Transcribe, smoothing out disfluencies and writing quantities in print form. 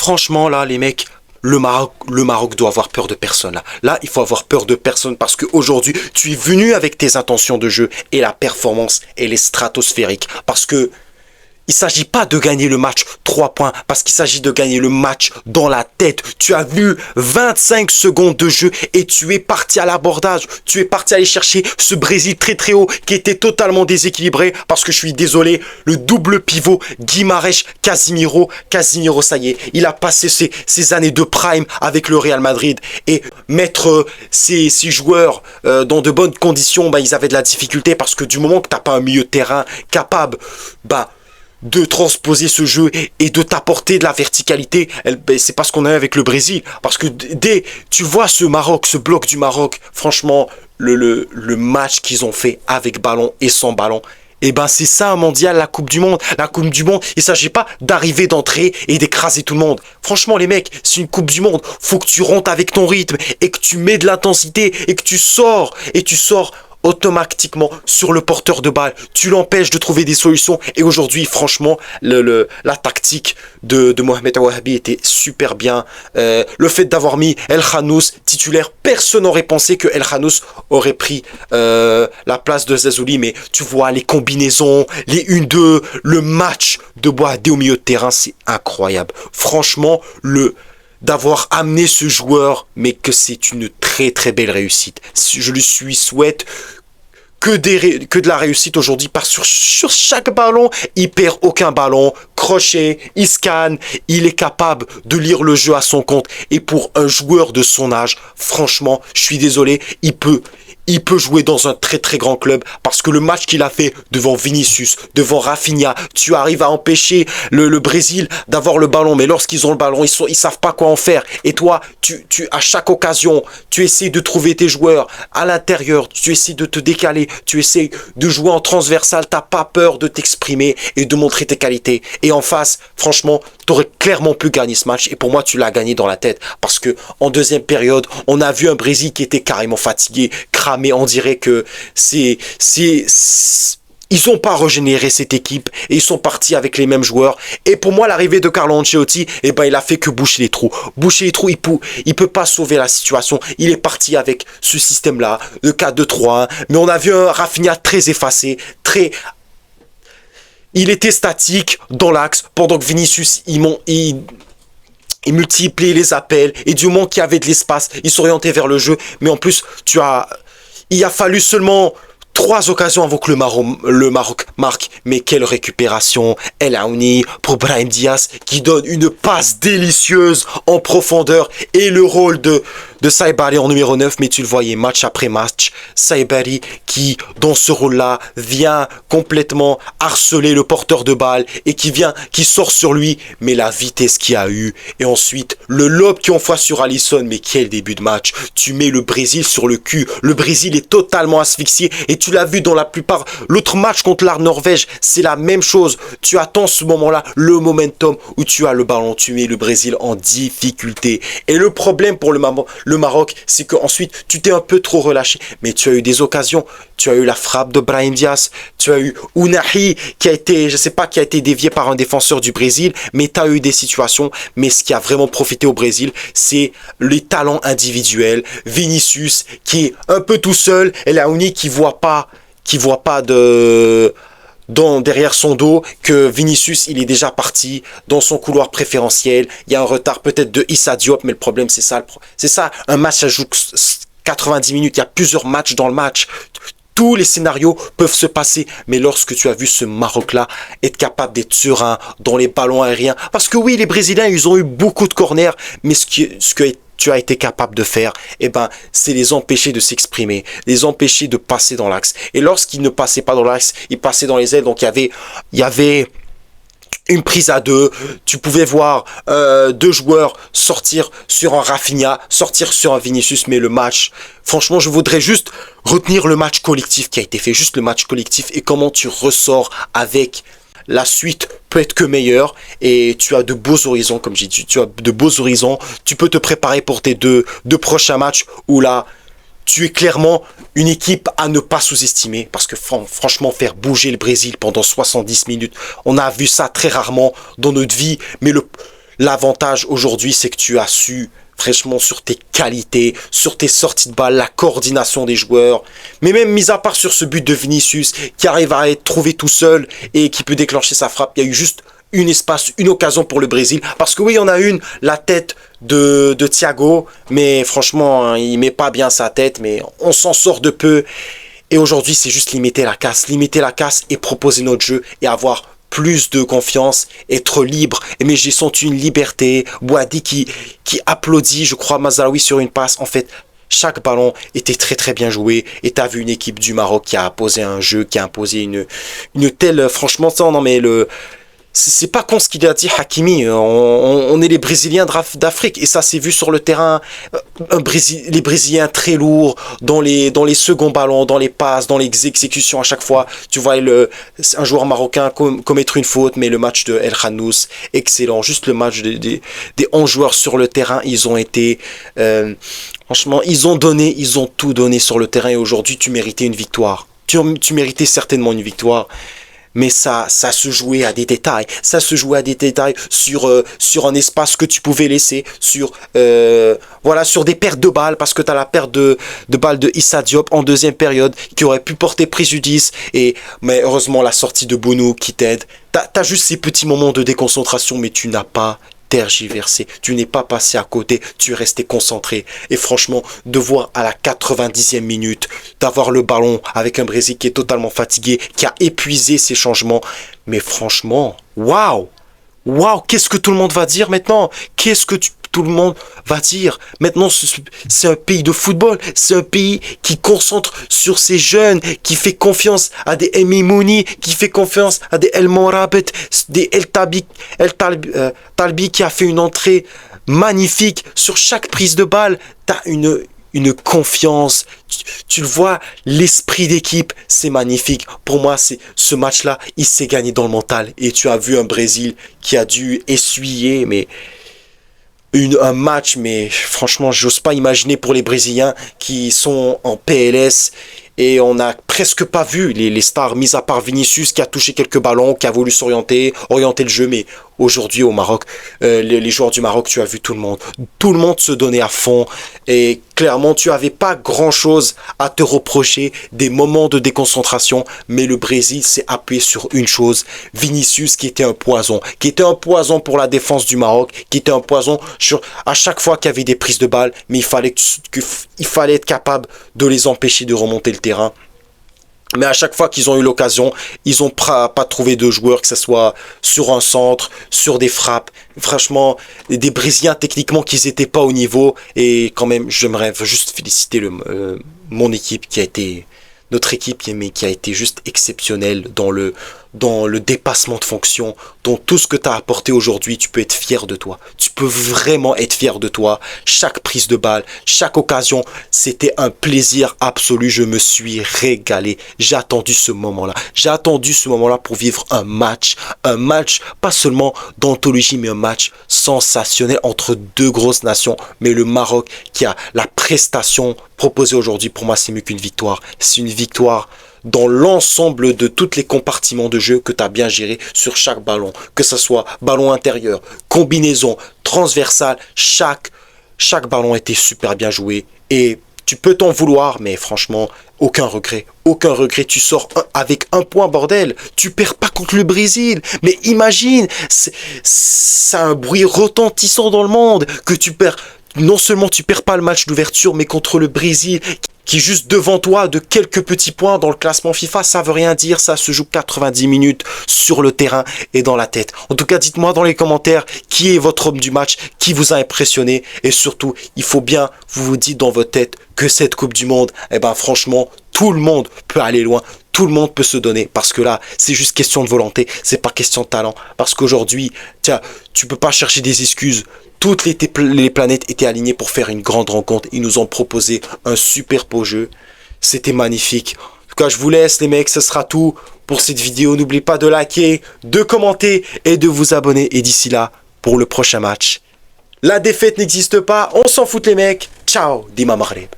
franchement, là, les mecs, le Maroc doit avoir peur de personne. Là, il faut avoir peur de personne parce qu'aujourd'hui, tu es venu avec tes intentions de jeu et la performance, elle est stratosphérique. Parce que il ne s'agit pas de gagner le match 3 points, parce qu'il s'agit de gagner le match dans la tête. Tu as vu 25 secondes de jeu et tu es parti à l'abordage. Tu es parti aller chercher ce Brésil très très haut qui était totalement déséquilibré parce que je suis désolé, le double pivot Guimarães, Casemiro, ça y est, il a passé ses années de prime avec le Real Madrid et mettre ces joueurs dans de bonnes conditions, ils avaient de la difficulté parce que du moment que tu n'as pas un milieu de terrain capable, de transposer ce jeu et de t'apporter de la verticalité, c'est pas ce qu'on a eu avec le Brésil. Parce que dès tu vois ce bloc du Maroc, franchement, le match qu'ils ont fait avec ballon et sans ballon, c'est ça un mondial, la Coupe du Monde. La Coupe du Monde, il s'agit pas d'arriver, d'entrer et d'écraser tout le monde. Franchement, les mecs, c'est une Coupe du Monde. Faut que tu rentres avec ton rythme et que tu mets de l'intensité et que tu sors automatiquement sur le porteur de balle, tu l'empêches de trouver des solutions et aujourd'hui franchement la tactique de Mohamed Wahabi était super bien. Le fait d'avoir mis El Khanous titulaire, personne n'aurait pensé que El Khanous aurait pris la place de Zazouli, mais tu vois les combinaisons, les 1-2, le match de Wahabi au milieu de terrain, c'est incroyable. Franchement, d'avoir amené ce joueur, mais que c'est une très très belle réussite. Je lui souhaite que de la réussite aujourd'hui parce que sur chaque ballon, il perd aucun ballon, crochet, il scanne, il est capable de lire le jeu à son compte et pour un joueur de son âge, franchement, je suis désolé, il peut jouer dans un très très grand club parce que le match qu'il a fait devant Vinicius, devant Rafinha, tu arrives à empêcher le Brésil d'avoir le ballon, mais lorsqu'ils ont le ballon, ils savent pas quoi en faire. Et toi, à chaque occasion, tu essaies de trouver tes joueurs à l'intérieur, tu essaies de te décaler, tu essaies de jouer en transversal, t'as pas peur de t'exprimer et de montrer tes qualités. Et en face, franchement, t'aurais clairement pu gagner ce match et pour moi, tu l'as gagné dans la tête parce que en deuxième période, on a vu un Brésil qui était carrément fatigué, cramé, on dirait que ils n'ont pas régénéré cette équipe et ils sont partis avec les mêmes joueurs. Et pour moi, l'arrivée de Carlo Ancelotti, il a fait que boucher les trous. Boucher les trous, il peut pas sauver la situation. Il est parti avec ce système-là, le 4-2-3-1. Mais on a vu un Rafinha très effacé, il était statique dans l'axe pendant que Vinicius, il multipliait les appels et du moment qu'il y avait de l'espace, il s'orientait vers le jeu. Mais en plus, il a fallu seulement 3 occasions avant que le Maroc marque. Mais quelle récupération. El Aouni pour Brahim Diaz qui donne une passe délicieuse en profondeur et le rôle de Saibari en numéro 9, mais tu le voyais match après match, Saibari qui dans ce rôle-là vient complètement harceler le porteur de balle et qui sort sur lui, mais la vitesse qu'il a eu et ensuite le lob qui envoie sur Alisson, mais quel début de match. Tu mets le Brésil sur le cul, le Brésil est totalement asphyxié et tu l'as vu dans la plupart, l'autre match contre la Norvège, c'est la même chose, tu attends ce moment-là, le momentum où tu as le ballon, tu mets le Brésil en difficulté et le problème pour le Maroc, c'est qu'ensuite tu t'es un peu trop relâché, mais tu as eu des occasions, tu as eu la frappe de Brahim Diaz, tu as eu Ounahi qui a été dévié par un défenseur du Brésil, mais tu as eu des situations, mais ce qui a vraiment profité au Brésil, c'est les talents individuels, Vinicius qui est un peu tout seul, et Laouni qui voit pas derrière son dos que Vinicius il est déjà parti dans son couloir préférentiel. Il y a un retard peut-être de Issa Diop, mais le problème c'est ça, un match ça joue 90 minutes, il y a plusieurs matchs dans le match. Tous les scénarios peuvent se passer, mais lorsque tu as vu ce Maroc-là être capable d'être serein dans les ballons aériens, parce que oui, les Brésiliens, ils ont eu beaucoup de corners, mais ce que tu as été capable de faire, c'est les empêcher de s'exprimer, les empêcher de passer dans l'axe. Et lorsqu'ils ne passaient pas dans l'axe, ils passaient dans les ailes, donc il y avait une prise à 2, tu pouvais voir 2 joueurs sortir sur un Rafinha, sortir sur un Vinicius, mais le match, franchement, je voudrais juste retenir le match collectif qui a été fait, juste le match collectif et comment tu ressors avec la suite peut être que meilleure et tu as de beaux horizons, comme j'ai dit, tu as de beaux horizons, tu peux te préparer pour tes deux prochains matchs où là, tu es clairement une équipe à ne pas sous-estimer parce que franchement, faire bouger le Brésil pendant 70 minutes, on a vu ça très rarement dans notre vie, mais L'avantage aujourd'hui, c'est que tu as su, fraîchement, sur tes qualités, sur tes sorties de balle, la coordination des joueurs. Mais même mis à part sur ce but de Vinicius, qui arrive à être trouvé tout seul et qui peut déclencher sa frappe, il y a eu juste une occasion pour le Brésil. Parce que oui, il y en a une, la tête de Thiago, mais franchement, hein, il met pas bien sa tête, mais on s'en sort de peu. Et aujourd'hui, c'est juste limiter la casse et proposer notre jeu et avoir plus de confiance, être libre. Mais j'ai senti une liberté. Boadi qui applaudit, je crois, Mazraoui sur une passe. En fait, chaque ballon était très très bien joué. Et tu as vu une équipe du Maroc qui a imposé un jeu, qui a imposé une telle... Franchement, ça, non mais le... C'est pas con ce qu'il a dit, Hakimi. On est les Brésiliens d'Afrique et ça s'est vu sur le terrain. Les Brésiliens très lourds dans les seconds ballons, dans les passes, dans les exécutions à chaque fois. Tu vois un joueur marocain commettre une faute, mais le match de El Khannous, excellent. Juste le match des 11 joueurs sur le terrain, ils ont été... franchement, ils ont tout donné sur le terrain et aujourd'hui, tu méritais une victoire. Tu méritais certainement une victoire. Mais ça se jouait à des détails. Ça se jouait à des détails sur un espace que tu pouvais laisser, sur des pertes de balles, parce que tu as la perte de balles de Issa Diop en deuxième période qui aurait pu porter préjudice. Mais heureusement, la sortie de Bounou qui t'aide. T'as juste ces petits moments de déconcentration, mais tu n'as pas tergiversé, tu n'es pas passé à côté, tu es resté concentré. Et franchement, de voir à la 90e minute, d'avoir le ballon avec un Brésil qui est totalement fatigué, qui a épuisé ses changements, mais franchement, waouh! Waouh, qu'est-ce que tout le monde va dire maintenant? Tout le monde va dire? Maintenant, c'est un pays de football. C'est un pays qui concentre sur ses jeunes, qui fait confiance à des Emi Mouni, qui fait confiance à des El Morabet, des Talbi qui a fait une entrée magnifique sur chaque prise de balle. T'as une confiance, tu le vois, l'esprit d'équipe, c'est magnifique. Pour moi, ce match-là, il s'est gagné dans le mental. Et tu as vu un Brésil qui a dû essuyer, mais un match, mais franchement, j'ose pas imaginer pour les Brésiliens qui sont en PLS. Et on n'a presque pas vu les stars, mis à part Vinicius qui a touché quelques ballons, qui a voulu orienter le jeu. Mais aujourd'hui au Maroc, les joueurs du Maroc, tu as vu tout le monde. Tout le monde se donnait à fond. Et clairement, tu n'avais pas grand-chose à te reprocher, des moments de déconcentration. Mais le Brésil s'est appuyé sur une chose. Vinicius qui était un poison. Qui était un poison pour la défense du Maroc. Qui était un poison à chaque fois qu'il y avait des prises de balles. Mais il fallait être capable de les empêcher de remonter le terrain. Mais à chaque fois qu'ils ont eu l'occasion, ils n'ont pas trouvé de joueurs, que ce soit sur un centre, sur des frappes. Franchement, des Brésiliens, techniquement, qu'ils n'étaient pas au niveau. Et quand même, j'aimerais juste féliciter mon équipe notre équipe qui a été juste exceptionnelle dans le dépassement de fonction, dans tout ce que tu as apporté aujourd'hui. Tu peux être fier de toi. Tu peux vraiment être fier de toi. Chaque prise de balle, chaque occasion, c'était un plaisir absolu. Je me suis régalé. J'ai attendu ce moment-là. J'ai attendu ce moment-là pour vivre un match, pas seulement d'anthologie, mais un match sensationnel entre deux grosses nations. Mais le Maroc qui a la prestation proposée aujourd'hui, pour moi, c'est mieux qu'une victoire. C'est une victoire dans l'ensemble de tous les compartiments de jeu que tu as bien géré sur chaque ballon. Que ce soit ballon intérieur, combinaison, transversale, chaque ballon était super bien joué. Et tu peux t'en vouloir, mais franchement, aucun regret. Aucun regret. Tu sors avec un point, bordel. Tu perds pas contre le Brésil. Mais imagine, c'est un bruit retentissant dans le monde que tu perds. Non seulement tu perds pas le match d'ouverture, mais contre le Brésil, qui est juste devant toi de quelques petits points dans le classement FIFA, ça veut rien dire, ça se joue 90 minutes sur le terrain et dans la tête. En tout cas, dites-moi dans les commentaires qui est votre homme du match, qui vous a impressionné, et surtout, il faut bien, vous dites dans votre tête que cette Coupe du Monde, franchement, tout le monde peut aller loin. Tout le monde peut se donner, parce que là, c'est juste question de volonté, c'est pas question de talent. Parce qu'aujourd'hui, tu peux pas chercher des excuses. Toutes les planètes étaient alignées pour faire une grande rencontre. Ils nous ont proposé un super beau jeu. C'était magnifique. En tout cas, je vous laisse les mecs, ce sera tout pour cette vidéo. N'oubliez pas de liker, de commenter et de vous abonner. Et d'ici là, pour le prochain match, la défaite n'existe pas. On s'en fout les mecs. Ciao, Dima Maghreb.